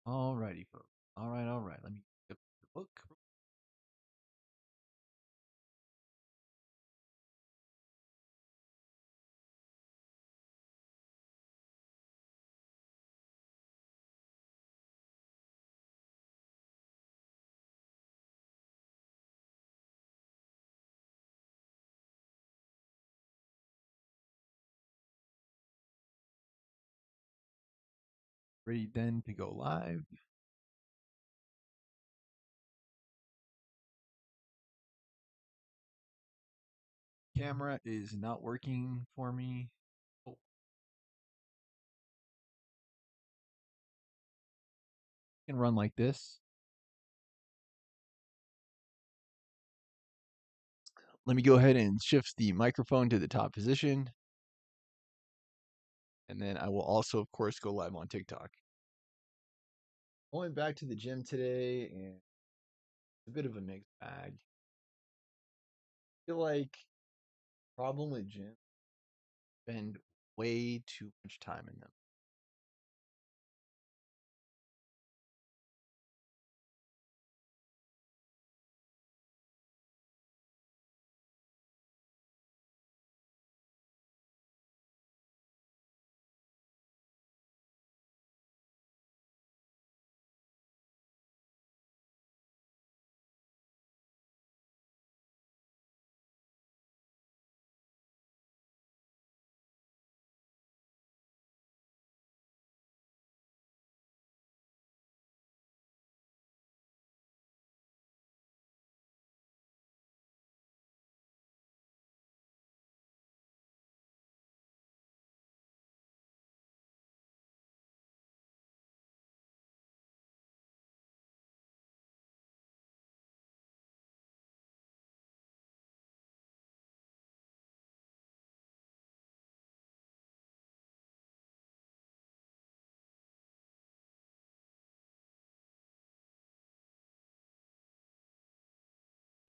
Alrighty, folks. All right. Let me get the book. Ready then to go live. Camera is not working for me. Oh, can run like this. Let me go ahead and shift the microphone to the top position. And then I will also, of course, go live on TikTok. Going back to the gym today, and it's a bit of a mixed bag. I feel like problem with gym, spend way too much time in them.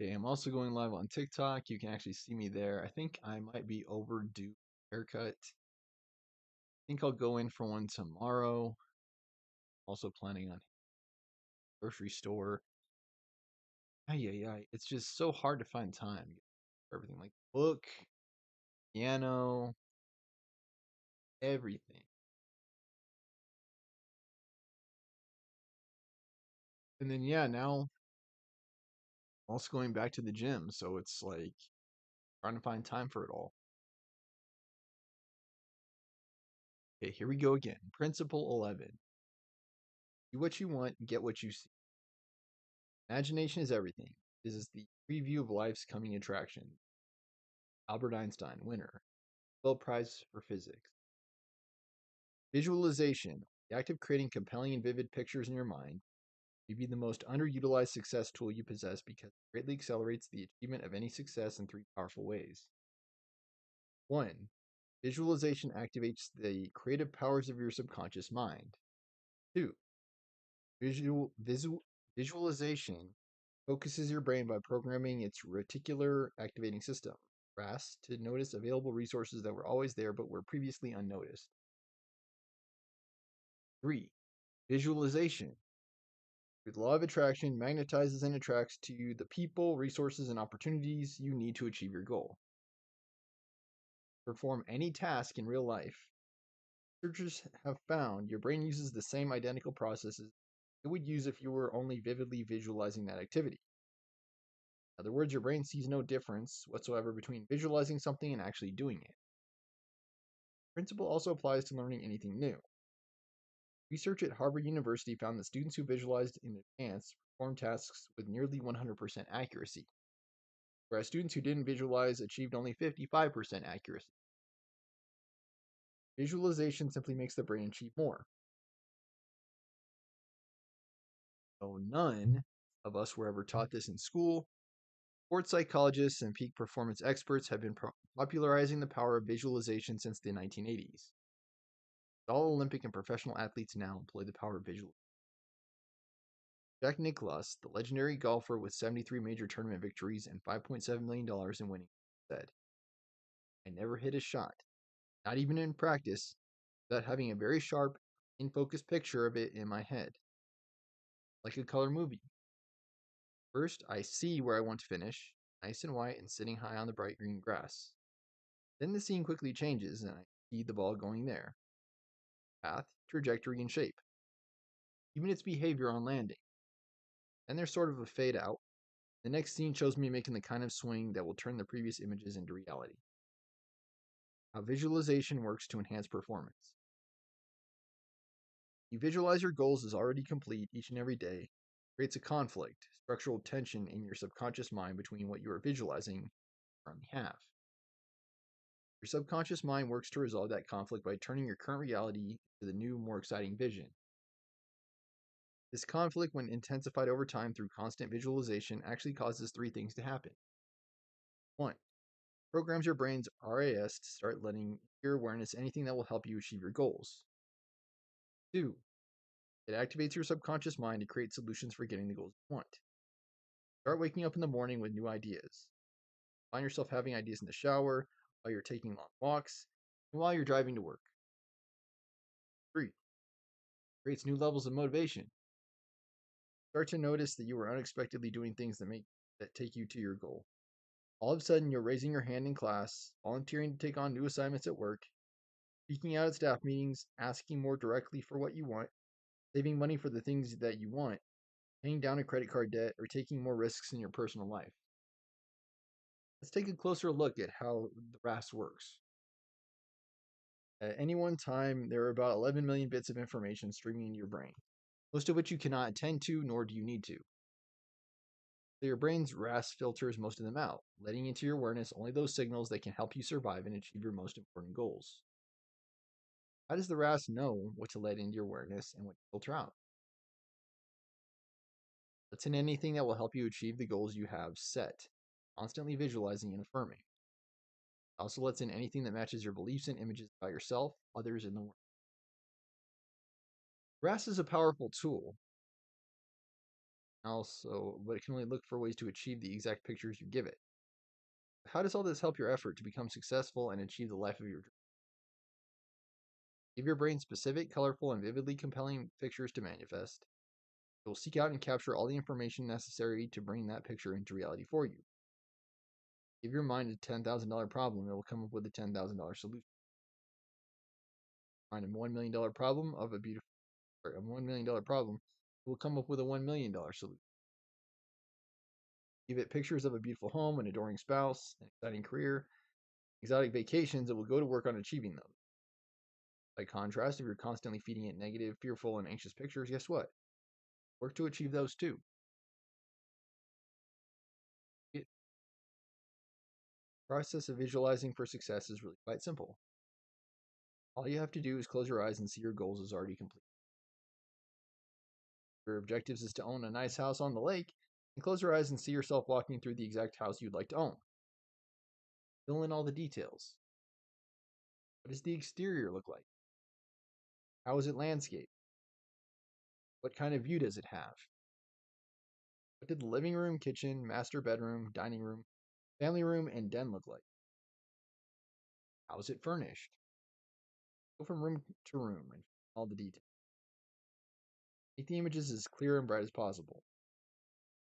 Okay, I'm also going live on TikTok. You can actually see me there. I think I might be overdue haircut. I think I'll go in for one tomorrow. Also planning on grocery store. Ay, ay, ay. It's just so hard to find time for everything like book, piano, everything. And then yeah, now also going back to the gym. So it's like trying to find time for it all. Okay, here we go again. Principle 11. Do what you want, get what you see. Imagination is everything. This is the preview of life's coming attraction. Albert Einstein, winner. Nobel Prize for Physics. Visualization, the act of creating compelling and vivid pictures in your mind, may be the most underutilized success tool you possess because it greatly accelerates the achievement of any success in three powerful ways. 1. Visualization activates the creative powers of your subconscious mind. 2. Visualization focuses your brain by programming its reticular activating system, RAS, to notice available resources that were always there but were previously unnoticed. 3. Visualization. The law of attraction magnetizes and attracts to you the people, resources, and opportunities you need to achieve your goal. Perform any task in real life. Researchers have found your brain uses the same identical processes it would use if you were only vividly visualizing that activity. In other words, your brain sees no difference whatsoever between visualizing something and actually doing it. The principle also applies to learning anything new. Research at Harvard University found that students who visualized in advance performed tasks with nearly 100% accuracy, whereas students who didn't visualize achieved only 55% accuracy. Visualization simply makes the brain achieve more. So none of us were ever taught this in school. Sports psychologists and peak performance experts have been popularizing the power of visualization since the 1980s. All Olympic and professional athletes now employ the power of visualization. Jack Nicklaus, the legendary golfer with 73 major tournament victories and $5.7 million in winnings, said, I never hit a shot, not even in practice, without having a very sharp, in focus picture of it in my head. like a color movie. First, I see where I want to finish, nice and white and sitting high on the bright green grass. Then the scene quickly changes and I see the ball going there. Path, trajectory, and shape. Even its behavior on landing. Then there's sort of a fade out. The next scene shows me making the kind of swing that will turn the previous images into reality. How visualization works to enhance performance. You visualize your goals as already complete each and every day, creates a conflict, structural tension in your subconscious mind between what you are visualizing and currently have. Your subconscious mind works to resolve that conflict by turning your current reality to the new, more exciting vision. This conflict, when intensified over time through constant visualization, actually causes three things to happen. 1. Programs your brain's RAS to start letting your awareness anything that will help you achieve your goals. 2. It activates your subconscious mind to create solutions for getting the goals you want. Start waking up in the morning with new ideas. Find yourself having ideas in the shower, while you're taking long walks, and while you're driving to work. 3. Creates new levels of motivation. Start to notice that you are unexpectedly doing things that take you to your goal. All of a sudden, you're raising your hand in class, volunteering to take on new assignments at work, speaking out at staff meetings, asking more directly for what you want, saving money for the things that you want, paying down a credit card debt, or taking more risks in your personal life. Let's take a closer look at how the RAS works. At any one time, there are about 11 million bits of information streaming into your brain, most of which you cannot attend to, nor do you need to. So your brain's RAS filters most of them out, letting into your awareness only those signals that can help you survive and achieve your most important goals. How does the RAS know what to let into your awareness and what to filter out? Let's in anything that will help you achieve the goals you have set, constantly visualizing and affirming. Also lets in anything that matches your beliefs and images about yourself, others, and the world. RAS is a powerful tool, but it can only look for ways to achieve the exact pictures you give it. How does all this help your effort to become successful and achieve the life of your dreams? Give your brain specific, colorful, and vividly compelling pictures to manifest. It will seek out and capture all the information necessary to bring that picture into reality for you. Give your mind a $10,000 problem, it will come up with a $10,000 solution. Find a $1 million problem of a $1 million problem, it will come up with a $1 million solution. Give it pictures of a beautiful home, an adoring spouse, an exciting career, exotic vacations, it will go to work on achieving those. By contrast, if you're constantly feeding it negative, fearful, and anxious pictures, guess what? Work to achieve those too. The process of visualizing for success is really quite simple. All you have to do is close your eyes and see your goals as already complete. Your objectives is to own a nice house on the lake, and close your eyes and see yourself walking through the exact house you'd like to own. Fill in all the details. What does the exterior look like? How is it landscaped? What kind of view does it have? What did the living room, kitchen, master bedroom, dining room, family room, and den look like? How is it furnished? Go from room to room and all the details. Make the images as clear and bright as possible.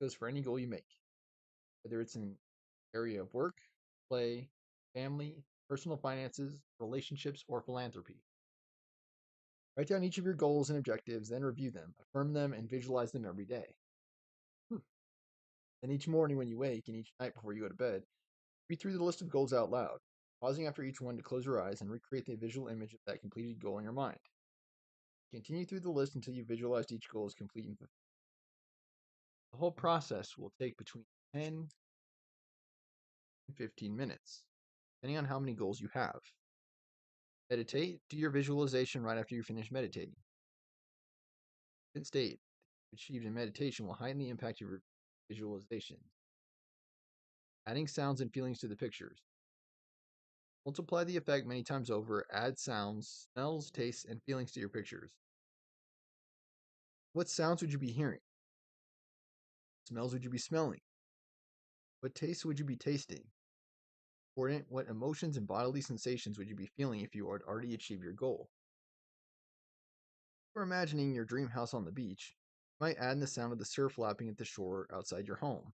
It goes for any goal you make, whether it's an area of work, play, family, personal finances, relationships, or philanthropy. Write down each of your goals and objectives, then review them, affirm them, and visualize them every day. Then each morning when you wake and each night before you go to bed, read through the list of goals out loud, pausing after each one to close your eyes and recreate the visual image of that completed goal in your mind. Continue through the list until you visualized each goal is complete and fulfilled. The whole process will take between 10 and 15 minutes, depending on how many goals you have. Meditate. Do your visualization right after you finish meditating. The state achieved in meditation will heighten the impact of your visualization. Adding sounds and feelings to the pictures. Multiply the effect many times over. Add sounds, smells, tastes, and feelings to your pictures. What sounds would you be hearing? What smells would you be smelling? What tastes would you be tasting? Important, what emotions and bodily sensations would you be feeling if you had already achieved your goal? If you're imagining your dream house on the beach, You might add in the sound of the surf lapping at the shore outside your home,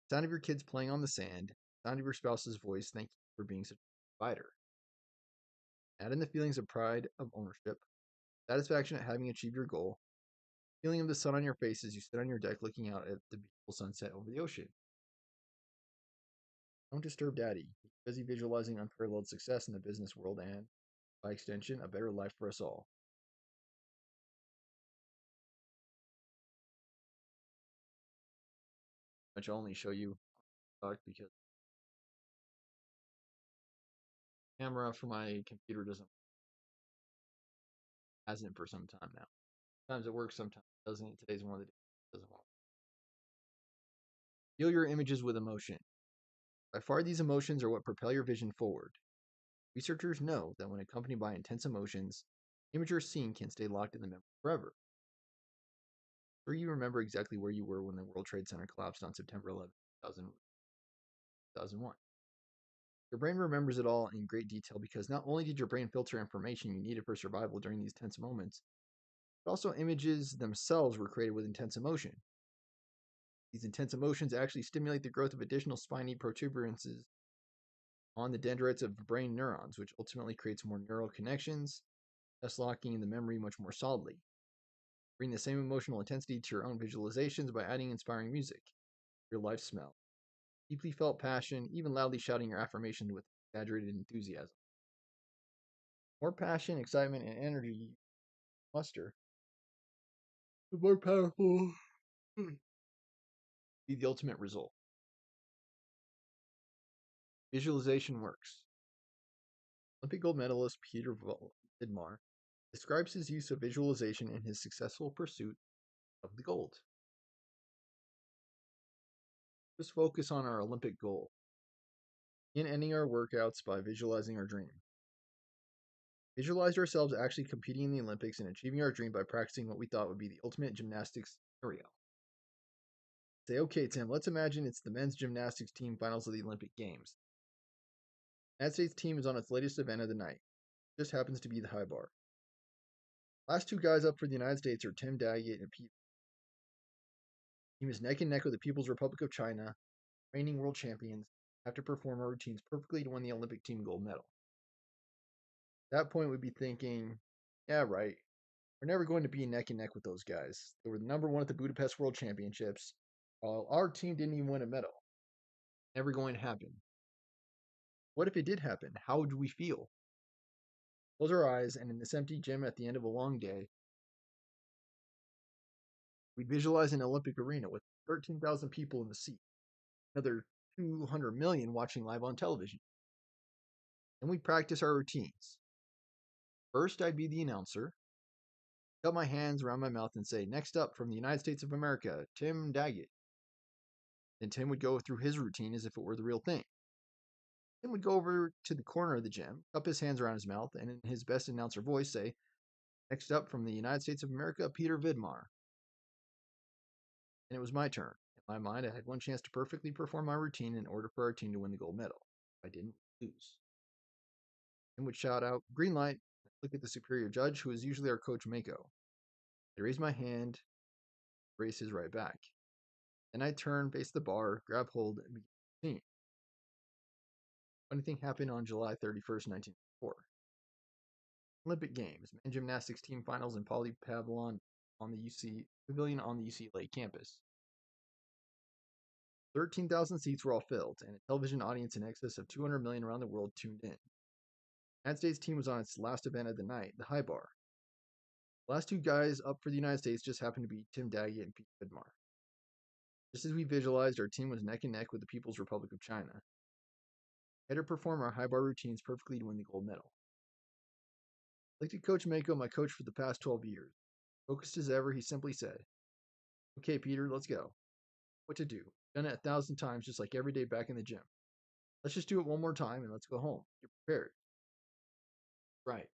the sound of your kids playing on the sand, the sound of your spouse's voice thanking you for being such a provider. Add in the feelings of pride of ownership, satisfaction at having achieved your goal, feeling of the sun on your face as you sit on your deck looking out at the beautiful sunset over the ocean. Don't disturb Daddy. He's busy visualizing unparalleled success in the business world and, by extension, a better life for us all. Which I'll only show you because the camera for my computer hasn't for some time now. Sometimes it works, sometimes it doesn't. Today's one of the days it doesn't work. Feel your images with emotion. By far, these emotions are what propel your vision forward. Researchers know that when accompanied by intense emotions, the image you're seeing can stay locked in the memory forever. Sure, you remember exactly where you were when the World Trade Center collapsed on September 11, 2001. Your brain remembers it all in great detail because not only did your brain filter information you needed for survival during these tense moments, but also images themselves were created with intense emotion. These intense emotions actually stimulate the growth of additional spiny protuberances on the dendrites of brain neurons, which ultimately creates more neural connections, thus locking in the memory much more solidly. Bring the same emotional intensity to your own visualizations by adding inspiring music, your life smell, deeply felt passion, even loudly shouting your affirmations with exaggerated enthusiasm. The more passion, excitement, and energy you muster, the more powerful be the ultimate result. Visualization works. Olympic gold medalist Peter Vidmar describes his use of visualization in his successful pursuit of the gold. Just focus on our Olympic goal. In ending our workouts by visualizing our dream. Visualized ourselves actually competing in the Olympics and achieving our dream by practicing what we thought would be the ultimate gymnastics scenario. Say, okay, Tim, let's imagine it's the men's gymnastics team finals of the Olympic Games. The United States team is on its latest event of the night. It just happens to be the high bar. Last two guys up for the United States are Tim Daggett and Pete. The team is neck and neck with the People's Republic of China, reigning world champions, have to perform our routines perfectly to win the Olympic team gold medal. At that point, we'd be thinking, yeah, right. We're never going to be neck and neck with those guys. They were the number one at the Budapest World Championships, while our team didn't even win a medal. Never going to happen. What if it did happen? How would we feel? Close our eyes, and in this empty gym at the end of a long day, we'd visualize an Olympic arena with 13,000 people in the seat, another 200 million watching live on television. And we'd practice our routines. First, I'd be the announcer, cut my hands around my mouth and say, next up from the United States of America, Tim Daggett. Then Tim would go through his routine as if it were the real thing. Tim would go over to the corner of the gym, cup his hands around his mouth, and in his best announcer voice say, next up from the United States of America, Peter Vidmar. And it was my turn. In my mind, I had one chance to perfectly perform my routine in order for our team to win the gold medal. I didn't lose. Tim would shout out, green light, look at the superior judge, who is usually our coach Mako. I raise my hand, raise his right back. Then I turn, face the bar, grab hold, and begin the routine. Funny thing happened on July 31st, 1994. Olympic Games, men's gymnastics team finals in Poly Pavilion on the UCLA campus. 13,000 seats were all filled, and a television audience in excess of 200 million around the world tuned in. The United States team was on its last event of the night, the high bar. The last two guys up for the United States just happened to be Tim Daggett and Pete Vidmar. Just as we visualized, our team was neck and neck with the People's Republic of China. We had to perform our high bar routines perfectly to win the gold medal. Like to Coach Mako, my coach for the past 12 years. Focused as ever, he simply said, okay, Peter, let's go. What to do? Done it 1,000 times just like every day back in the gym. Let's just do it one more time and let's go home. You're prepared. Right.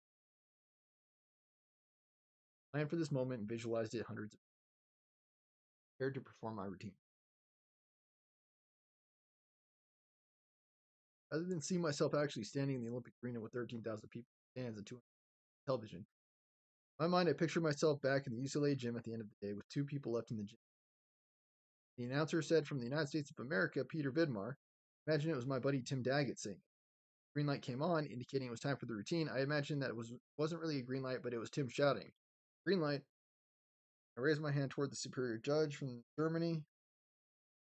Planned for this moment and visualized it hundreds of times. Prepared to perform my routine. Rather than see myself actually standing in the Olympic arena with 13,000 people in stands and 200 television, In my mind, I pictured myself back in the UCLA gym at the end of the day with 2 people left in the gym. The announcer said, "From the United States of America, Peter Vidmar." Imagine it was my buddy Tim Daggett saying. Green light came on, indicating it was time for the routine. I imagined that wasn't really a green light, but it was Tim shouting, "Green light." I raised my hand toward the superior judge from Germany.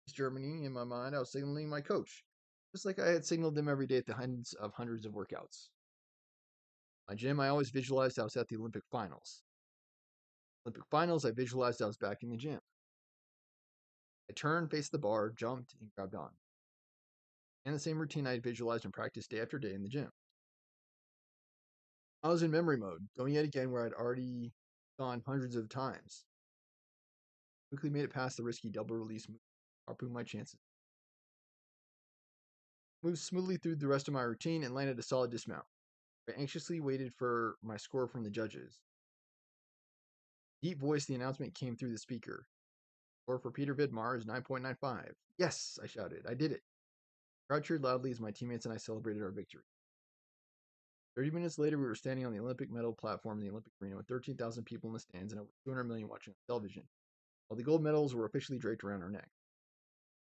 East Germany, in my mind, I was signaling my coach, just like I had signaled him every day at the hundreds of workouts. My gym, I always visualized I was at the Olympic finals. Olympic finals, I visualized I was back in the gym. I turned, faced the bar, jumped, and grabbed on. And the same routine I had visualized and practiced day after day in the gym. I was in memory mode, going yet again where I'd already gone hundreds of times. Quickly made it past the risky double release move, harpooned my chances. Moved smoothly through the rest of my routine and landed a solid dismount. I anxiously waited for my score from the judges. Deep voice, the announcement came through the speaker. Score for Peter Vidmar is 9.95. Yes, I shouted. I did it. The crowd cheered loudly as my teammates and I celebrated our victory. 30 minutes later, we were standing on the Olympic medal platform in the Olympic arena with 13,000 people in the stands and over 200 million watching on television, while the gold medals were officially draped around our neck.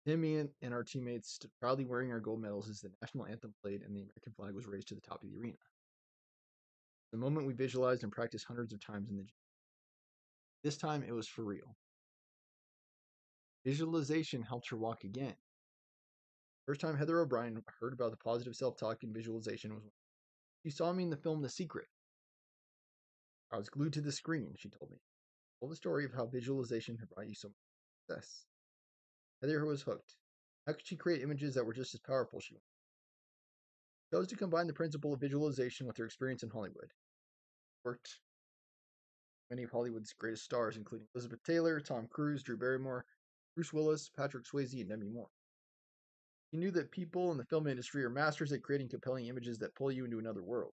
Timmy and our teammates stood proudly wearing our gold medals as the national anthem played and the American flag was raised to the top of the arena. The moment we visualized and practiced hundreds of times in the gym. This time, it was for real. Visualization helped her walk again. First time Heather O'Brien heard about the positive self-talk and visualization was when she saw me in the film The Secret. I was glued to the screen, she told me. I told the story of how visualization had brought you so much success. Heather was hooked. How could she create images that were just as powerful? She chose to combine the principle of visualization with her experience in Hollywood. Worked many of Hollywood's greatest stars, including Elizabeth Taylor, Tom Cruise, Drew Barrymore, Bruce Willis, Patrick Swayze, and Demi Moore. He knew that people in the film industry are masters at creating compelling images that pull you into another world.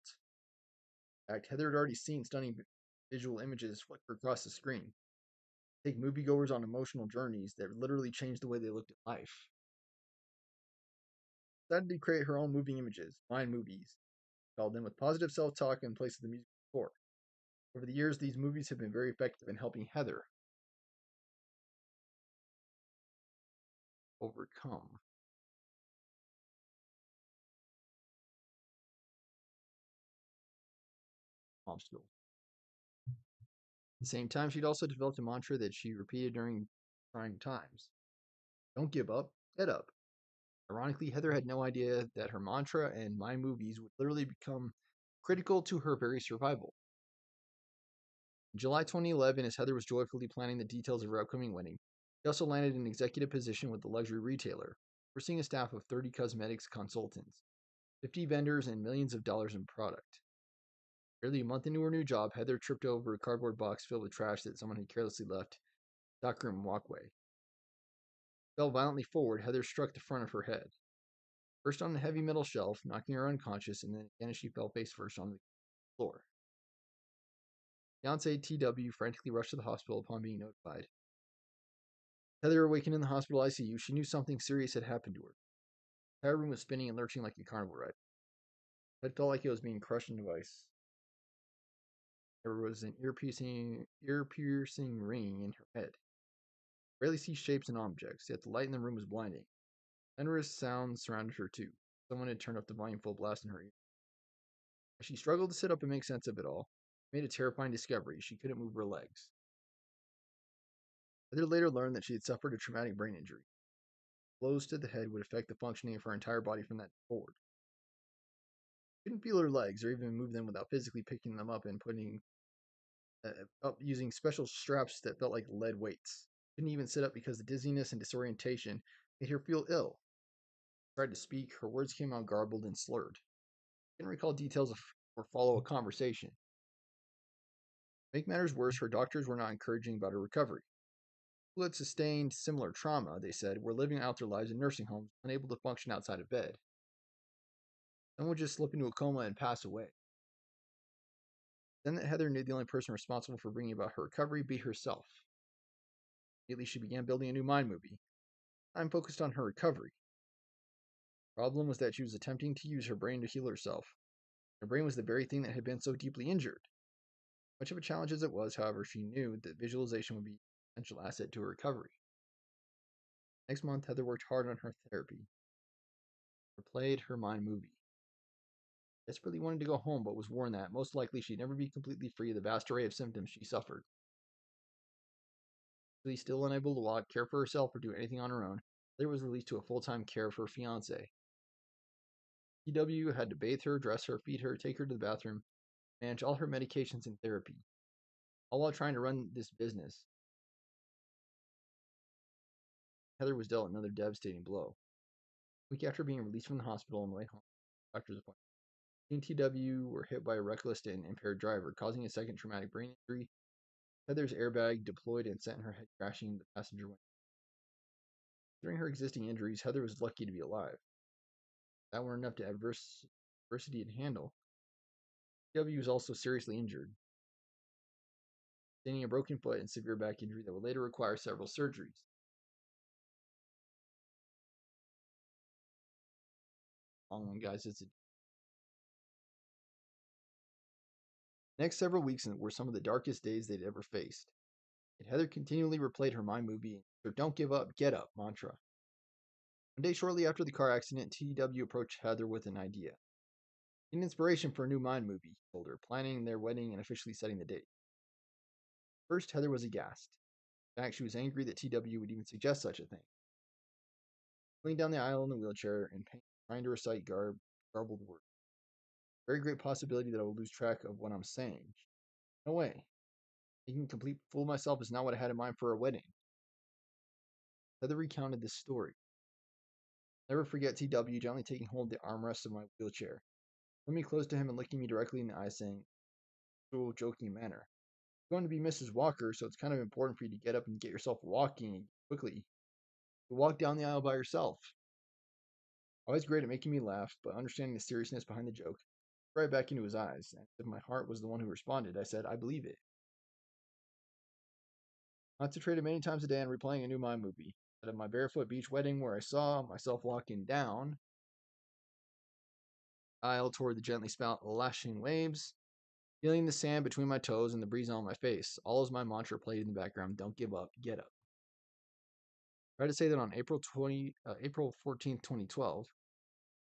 In fact, Heather had already seen stunning visual images flicker across the screen, take moviegoers on emotional journeys that literally changed the way they looked at life. She decided to create her own moving images, mind movies, called them, with positive self-talk in place of the music score. Over the years, these movies have been very effective in helping Heather overcome obstacles. At the same time, she'd also developed a mantra that she repeated during trying times. Don't give up, get up. Ironically, Heather had no idea that her mantra and my movies would literally become critical to her very survival. In July 2011, as Heather was joyfully planning the details of her upcoming wedding, she also landed an executive position with the luxury retailer, overseeing a staff of 30 cosmetics consultants, 50 vendors, and millions of dollars in product. Barely a month into her new job, Heather tripped over a cardboard box filled with trash that someone had carelessly left in the stockroom walkway. Fell violently forward, Heather struck the front of her head. First on the heavy metal shelf, knocking her unconscious, and then again as she fell face first on the floor. Fiancé TW frantically rushed to the hospital upon being notified. Heather awakened in the hospital ICU. She knew something serious had happened to her. The entire room was spinning and lurching like a carnival ride. It felt like it was being crushed into ice. There was an ear-piercing ringing in her head. I rarely see shapes and objects, yet the light in the room was blinding. Thunderous sounds surrounded her too. Someone had turned up the volume full blast in her ear. As she struggled to sit up and make sense of it all, she made a terrifying discovery. She couldn't move her legs. Heather later learned that she had suffered a traumatic brain injury. Blows to the head would affect the functioning of her entire body from that day forward. She couldn't feel her legs or even move them without physically picking them up and putting up using special straps that felt like lead weights. She couldn't even sit up because the dizziness and disorientation made her feel ill. She tried to speak, her words came out garbled and slurred. She couldn't recall details or follow a conversation. To make matters worse, her doctors were not encouraging about her recovery. People who had sustained similar trauma, they said, were living out their lives in nursing homes, unable to function outside of bed. Some would just slip into a coma and pass away. Then that Heather knew the only person responsible for bringing about her recovery be herself. Immediately, she began building a new mind movie. I'm focused on her recovery. The problem was that she was attempting to use her brain to heal herself. Her brain was the very thing that had been so deeply injured. Much of a challenge as it was, however, she knew that visualization would be an essential asset to her recovery. Next month, Heather worked hard on her therapy, replayed her mind movie. Desperately wanted to go home, but was warned that most likely she'd never be completely free of the vast array of symptoms she suffered. Still unable to walk, care for herself, or do anything on her own, Heather was released to a full-time care of her fiance. TW had to bathe her, dress her, feed her, take her to the bathroom, manage all her medications and therapy, all while trying to run this business. Heather was dealt another devastating blow. A week after being released from the hospital on the way home, doctor's appointment, she and TW were hit by a reckless and impaired driver, causing a second traumatic brain injury. Heather's airbag deployed and sent her head crashing into the passenger window. During her existing injuries, Heather was lucky to be alive. That weren't enough to adversity to handle. TW was also seriously injured, sustaining a broken foot and severe back injury that would later require several surgeries. Long one, guys. Next several weeks were some of the darkest days they'd ever faced. And Heather continually replayed her mind movie and her "Don't give up, get up" mantra. One day shortly after the car accident, TW approached Heather with an idea. An inspiration for a new mind movie, he told her, planning their wedding and officially setting the date. First, Heather was aghast. In fact, she was angry that TW would even suggest such a thing. Leaning down the aisle in the wheelchair and trying to recite garbled words. Very great possibility that I will lose track of what I'm saying. No way. Making a complete fool of myself is not what I had in mind for a wedding. Heather recounted this story. Never forget TW gently taking hold of the armrest of my wheelchair, coming close to him and looking me directly in the eye, saying, in a joking manner, "You're going to be Mrs. Walker, so it's kind of important for you to get up and get yourself walking quickly. You walk down the aisle by yourself." Always great at making me laugh, but understanding the seriousness behind the joke, right back into his eyes, and if my heart was the one who responded, I said, "I believe it." Concentrated many times a day on replaying a new mind movie. At my barefoot beach wedding, where I saw myself walking down aisle toward the gently lashing waves, feeling the sand between my toes and the breeze on my face, all as my mantra played in the background: "Don't give up, get up." I try to say that on April 14th, 2012,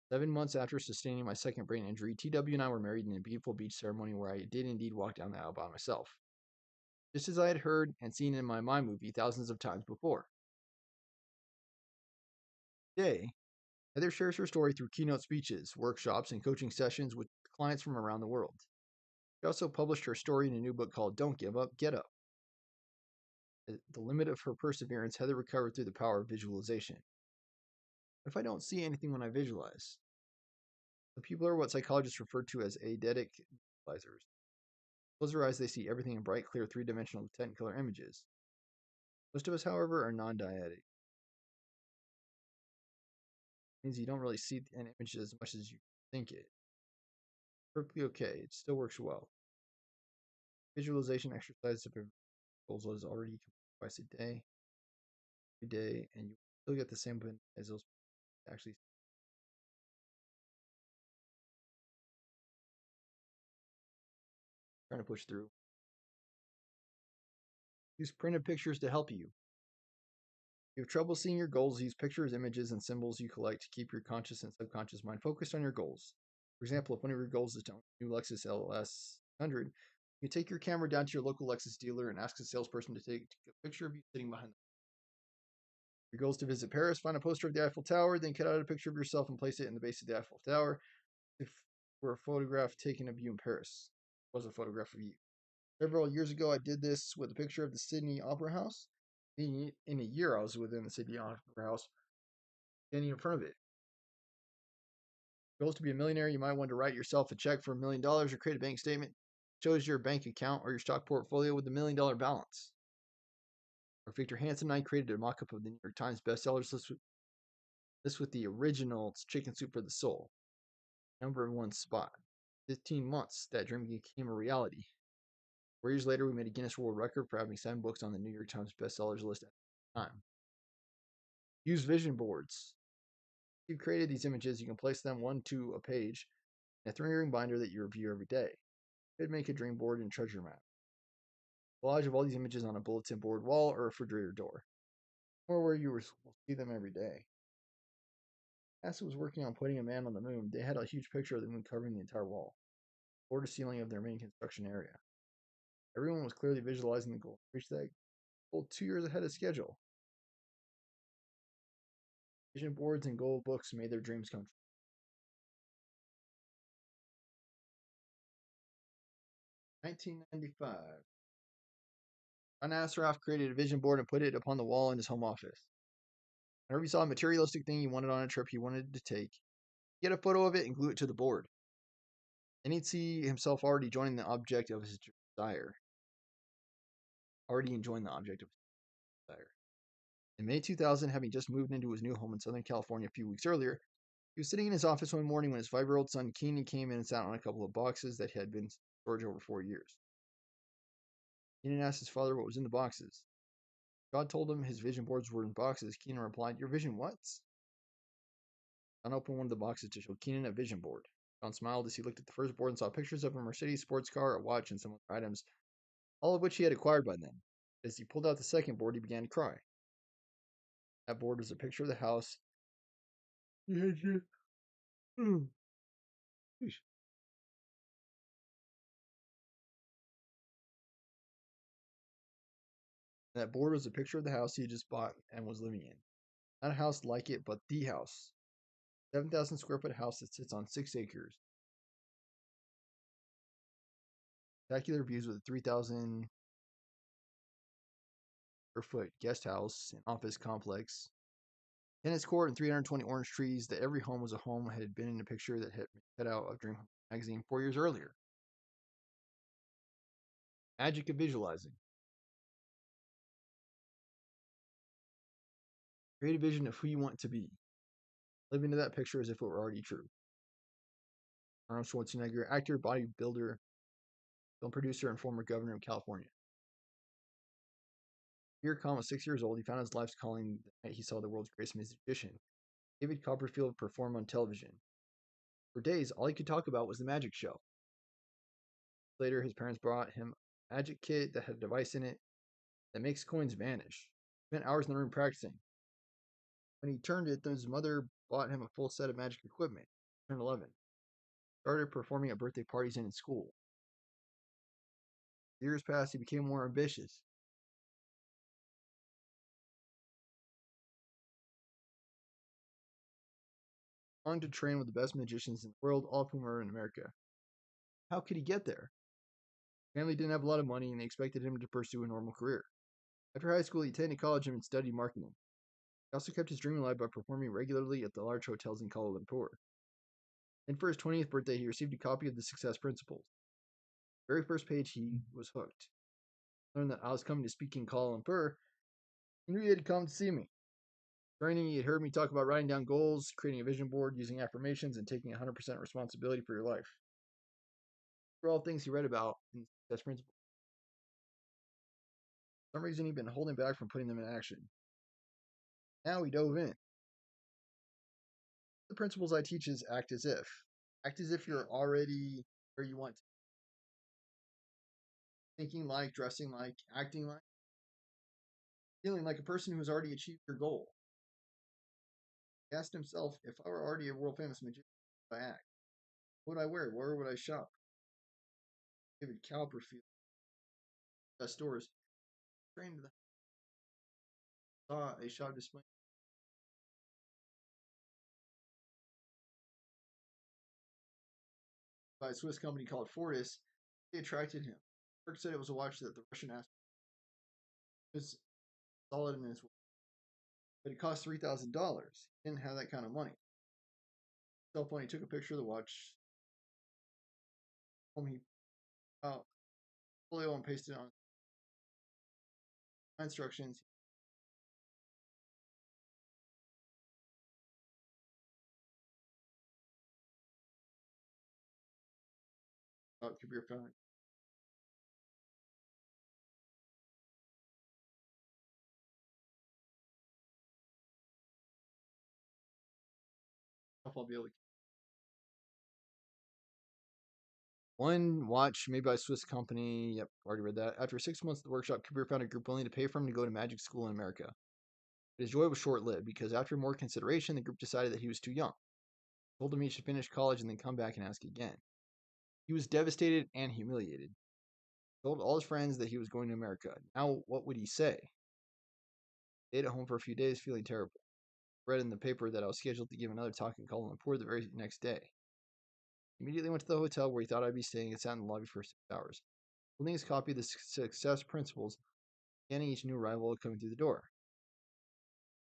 7 months after sustaining my second brain injury, TW and I were married in a beautiful beach ceremony where I did indeed walk down the aisle by myself, just as I had heard and seen in my mind movie thousands of times before. Today, Heather shares her story through keynote speeches, workshops, and coaching sessions with clients from around the world. She also published her story in a new book called "Don't Give Up, Get Up." At the limit of her perseverance, Heather recovered through the power of visualization. What if I don't see anything when I visualize? The people are what psychologists refer to as eidetic visualizers. Close their eyes, they see everything in bright, clear, three-dimensional Technicolor images. Most of us, however, are non-dietic. It means you don't really see an image as much as you think it. Perfectly okay. It still works well. Visualization exercise of goals is already twice a day, every day, and you still get the same benefit as those actually. Trying to push through. Use printed pictures to help you. If you have trouble seeing your goals, use pictures, images, and symbols you collect to keep your conscious and subconscious mind focused on your goals. For example, if one of your goals is to own a new Lexus LS 100, you take your camera down to your local Lexus dealer and ask the salesperson to take a picture of you sitting behind them. Your goal is to visit Paris, find a poster of the Eiffel Tower, then cut out a picture of yourself and place it in the base of the Eiffel Tower. If were a photograph taken of you in Paris, it was a photograph of you. Several years ago, I did this with a picture of the Sydney Opera House. In a year, I was within the Sydney Opera House, standing in front of it. Goals to be a millionaire, you might want to write yourself a check for $1 million or create a bank statement that shows your bank account or your stock portfolio with a $1 million balance. Or Victor Hansen and I created a mock-up of the New York Times bestsellers list with the original Chicken Soup for the Soul. #1 spot. 15 months, that dream became a reality. 4 years later, we made a Guinness World Record for having 7 books on the New York Times bestsellers list at the time. Use vision boards. If you've created these images, you can place them one to a page in a 3-ring binder that you review every day. You could make a dream board and treasure map. Collage of all these images on a bulletin board wall or refrigerator door, or where you will see them every day. NASA was working on putting a man on the moon. They had a huge picture of the moon covering the entire wall, floor to ceiling of their main construction area. Everyone was clearly visualizing the goal to reach that goal 2 years ahead of schedule. Vision boards and goal books made their dreams come true. 1995. John Assaraf created a vision board and put it upon the wall in his home office. Whenever he saw a materialistic thing he wanted on a trip he wanted to take, he'd get a photo of it and glue it to the board. Then he'd see himself already joining the object of his desire. Already enjoying the object of his desire. In May 2000, having just moved into his new home in Southern California a few weeks earlier, he was sitting in his office one morning when his 5-year-old son Keenan came in and sat on a couple of boxes that had been in storage over 4 years. Keenan asked his father what was in the boxes. God told him his vision boards were in boxes. Keenan replied, "Your vision what?" John opened one of the boxes to show Keenan a vision board. John smiled as he looked at the first board and saw pictures of a Mercedes sports car, a watch, and some other items, all of which he had acquired by then. As he pulled out the second board, he began to cry. That board was a picture of the house he had just... That board was a picture of the house he had just bought and was living in. Not a house like it, but the house. 7,000 square foot house that sits on 6 acres. Spectacular views with a 3,000 square foot guest house and office complex. Tennis court and 320 orange trees. That every home was a home had been in a picture that had been cut out of Dream magazine 4 years earlier. Magic of visualizing. Create a vision of who you want to be. Live into that picture as if it were already true. Arnold Schwarzenegger, actor, bodybuilder, film producer, and former governor of California. Peter Kahn was 6 years old. He found his life's calling the night he saw the world's greatest musician, David Copperfield, perform on television. For days, all he could talk about was the magic show. Later, his parents brought him a magic kit that had a device in it that makes coins vanish. He spent hours in the room practicing. When he turned it, his mother bought him a full set of magic equipment. He turned 11. Started performing at birthday parties and in school. Years passed, he became more ambitious. Wanted to train with the best magicians in the world, all of whom are in America. How could he get there? His family didn't have a lot of money and they expected him to pursue a normal career. After high school, he attended college and studied marketing. He also kept his dream alive by performing regularly at the large hotels in Kuala Lumpur. Then for his 20th birthday, he received a copy of The Success Principles. The very first page, he was hooked. He learned that I was coming to speak in Kuala Lumpur. He knew he had to come to see me. Training, he had heard me talk about writing down goals, creating a vision board, using affirmations, and taking 100% responsibility for your life. These were all things he read about in The Success Principles. For some reason, he'd been holding back from putting them in action. Now he dove in. The principles I teach is act as if. Act as if you're already where you want to. Thinking like, dressing like, acting like, feeling like a person who has already achieved your goal. He asked himself, if I were already a world famous magician, how would I act? What would I wear? Where would I shop? David Copperfield, best stores. Trained the saw a shop display by a Swiss company called Fortis. They attracted him. Kirk said it was a watch that the Russian astronaut was solid in his work, but it cost $3,000. He didn't have that kind of money. Cell phone. He took a picture of the watch. He out folio and pasted on instructions. About computer phone. I'll be able to. One watch made by a Swiss company. Yep, already read that. After 6 months at the workshop, Kabir found a group willing to pay for him to go to magic school in America. But his joy was short lived because after more consideration, the group decided that he was too young. They told him he should finish college and then come back and ask again. He was devastated and humiliated. He told all his friends that he was going to America. Now, what would he say? He stayed at home for a few days, feeling terrible. I read in the paper that I was scheduled to give another talk in Kuala Lumpur the very next day. He immediately went to the hotel where he thought I'd be staying and sat in the lobby for 6 hours, holding his copy of the Success Principles, scanning each new arrival coming through the door.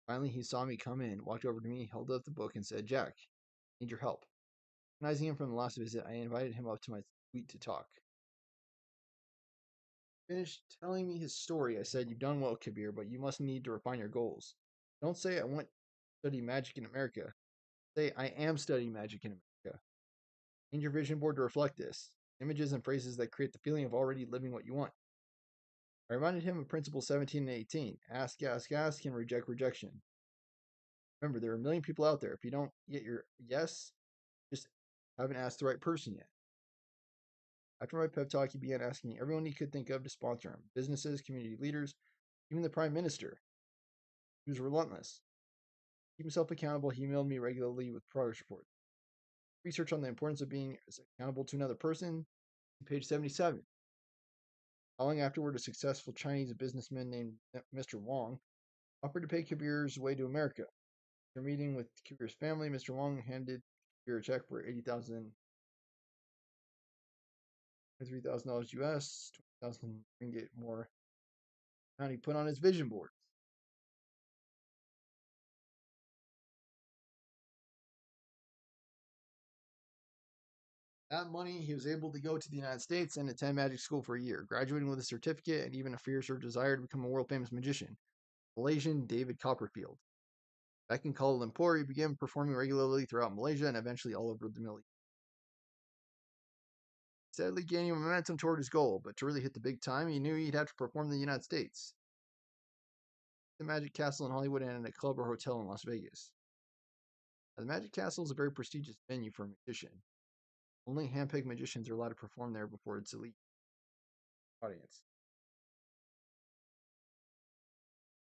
Finally, he saw me come in, walked over to me, held up the book, and said, "Jack, I need your help." Recognizing him from the last visit, I invited him up to my suite to talk. Finished telling me his story, I said, "You've done well, Kabir, but you must need to refine your goals. Don't say I want to study magic in America. Say I am studying magic in America. Change your vision board to reflect this. Images and phrases that create the feeling of already living what you want." I reminded him of Principle 17 and 18. Ask, and reject rejection. Remember, there are a million people out there. If you don't get your yes, just haven't asked the right person yet. After my pep talk, he began asking everyone he could think of to sponsor him: businesses, community leaders, even the Prime Minister. He was relentless. To keep himself accountable, he emailed me regularly with progress reports. Research on the importance of being accountable to another person, page 77. Following afterward, a successful Chinese businessman named Mr. Wong offered to pay Kabir's way to America. After meeting with Kabir's family, Mr. Wong handed Kabir a check for $80,000, $3,000 US, 20,000 ringgit more. And he put on his vision board. That money, he was able to go to the United States and attend magic school for a year, graduating with a certificate and even a fiercer desire to become a world famous magician, Malaysian David Copperfield. Back in Kuala Lumpur, he began performing regularly throughout Malaysia and eventually all over the Middle East, steadily gaining momentum toward his goal. But to really hit the big time, he knew he'd have to perform in the United States, the Magic Castle in Hollywood, and at a club or hotel in Las Vegas. Now, the Magic Castle is a very prestigious venue for a magician. Only handpicked magicians are allowed to perform there before its elite audience.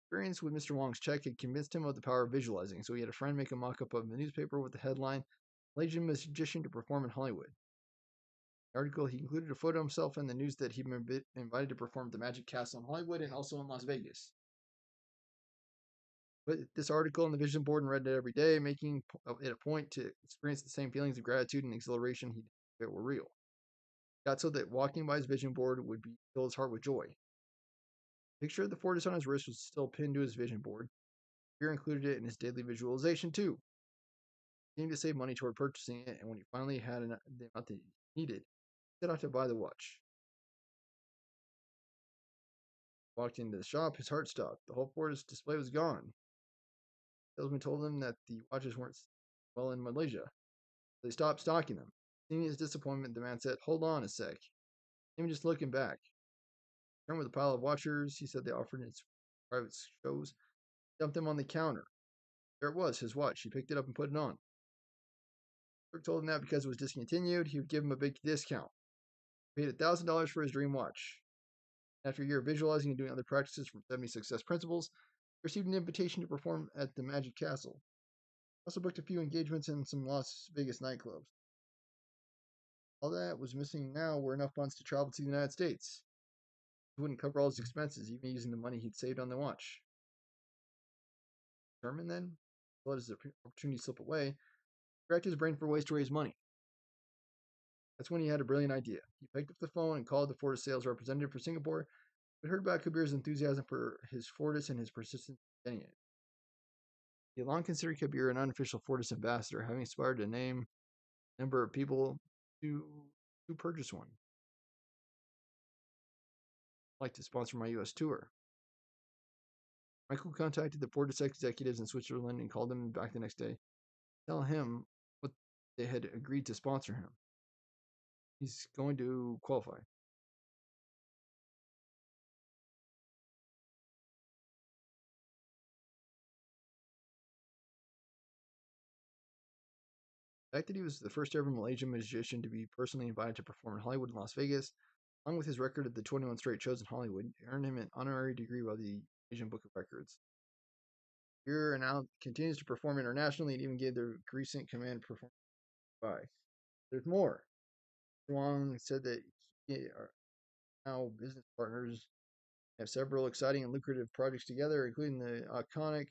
Experience with Mr. Wong's check had convinced him of the power of visualizing, so he had a friend make a mock-up of the newspaper with the headline, "Malaysian Magician to Perform in Hollywood." In the article, he included a photo of himself and the news that he'd been invited to perform at the Magic Castle in Hollywood and also in Las Vegas. But this article on the vision board and read it every day, making it a point to experience the same feelings of gratitude and exhilaration he did if it were real. It got so that walking by his vision board would fill his heart with joy. The picture of the fortress on his wrist was still pinned to his vision board. Fear included it in his daily visualization too. He seemed to save money toward purchasing it, and when he finally had the amount that he needed, he set out to buy the watch. Walked into the shop, his heart stopped. The whole fortress display was gone. The salesman told him that the watches weren't well in Malaysia. They stopped stocking them. Seeing his disappointment, the man said, "Hold on a sec. I'm just looking back." Returned with a pile of watches he said they offered in its private shows. Dumped them on the counter. There it was, his watch. He picked it up and put it on. Clerk told him that because it was discontinued, he would give him a big discount. He paid $1,000 for his dream watch. After a year of visualizing and doing other practices from 70 Success Principles, he received an invitation to perform at the Magic Castle. He also booked a few engagements in some Las Vegas nightclubs. All that was missing now were enough funds to travel to the United States. He wouldn't cover all his expenses, even using the money he'd saved on the watch. Determined then, let his opportunity slip away, he racked his brain for ways to raise money. That's when he had a brilliant idea. He picked up the phone and called the Fortis sales representative for Singapore, but heard about Kabir's enthusiasm for his Fortis and his persistence in getting it. He had long considered Kabir an unofficial Fortis ambassador, having aspired to name a number of people to purchase one. I'd like to sponsor my U.S. tour. Michael contacted the Fortis executives in Switzerland and called them back the next day. Tell him what they had agreed to sponsor him. He's going to qualify. The fact that he was the first ever Malaysian magician to be personally invited to perform in Hollywood and Las Vegas, along with his record of the 21 straight shows in Hollywood, earned him an honorary degree by the Asian Book of Records. Here and now continues to perform internationally and even gave the recent command performance by. There's more. Wong said that he are now business partners, have several exciting and lucrative projects together, including the iconic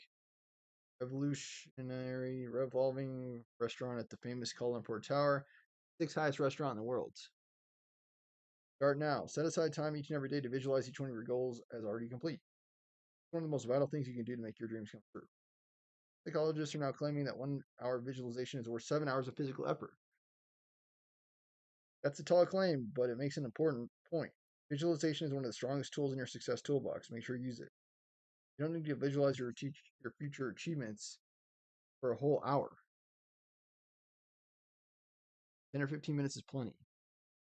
revolutionary revolving restaurant at the famous Kuala Lumpur Tower, sixth highest restaurant in the world. Start now. Set aside time each and every day to visualize each one of your goals as already complete. It's one of the most vital things you can do to make your dreams come true. Psychologists are now claiming that 1 hour visualization is worth 7 hours of physical effort. That's a tall claim, but it makes an important point. Visualization is one of the strongest tools in your success toolbox. Make sure you use it. You don't need to visualize your future achievements for a whole hour. 10 or 15 minutes is plenty.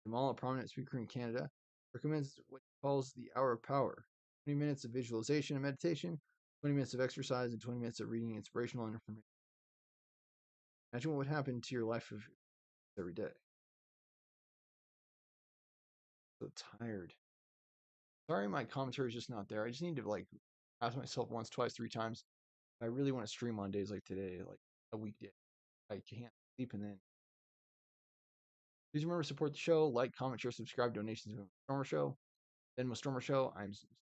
Jamal, a prominent speaker in Canada, recommends what he calls the hour of power. 20 minutes of visualization and meditation, 20 minutes of exercise, and 20 minutes of reading inspirational information. Imagine what would happen to your life every day. So tired. Sorry, my commentary is just not there. I just need to ask myself once, twice, 3 times. I really want to stream on days like today, like a weekday. I can't sleep, and then please remember to support the show. Like, comment, share, subscribe. Donations to the Stormer Show. Then with Stormer Show, I'm signing.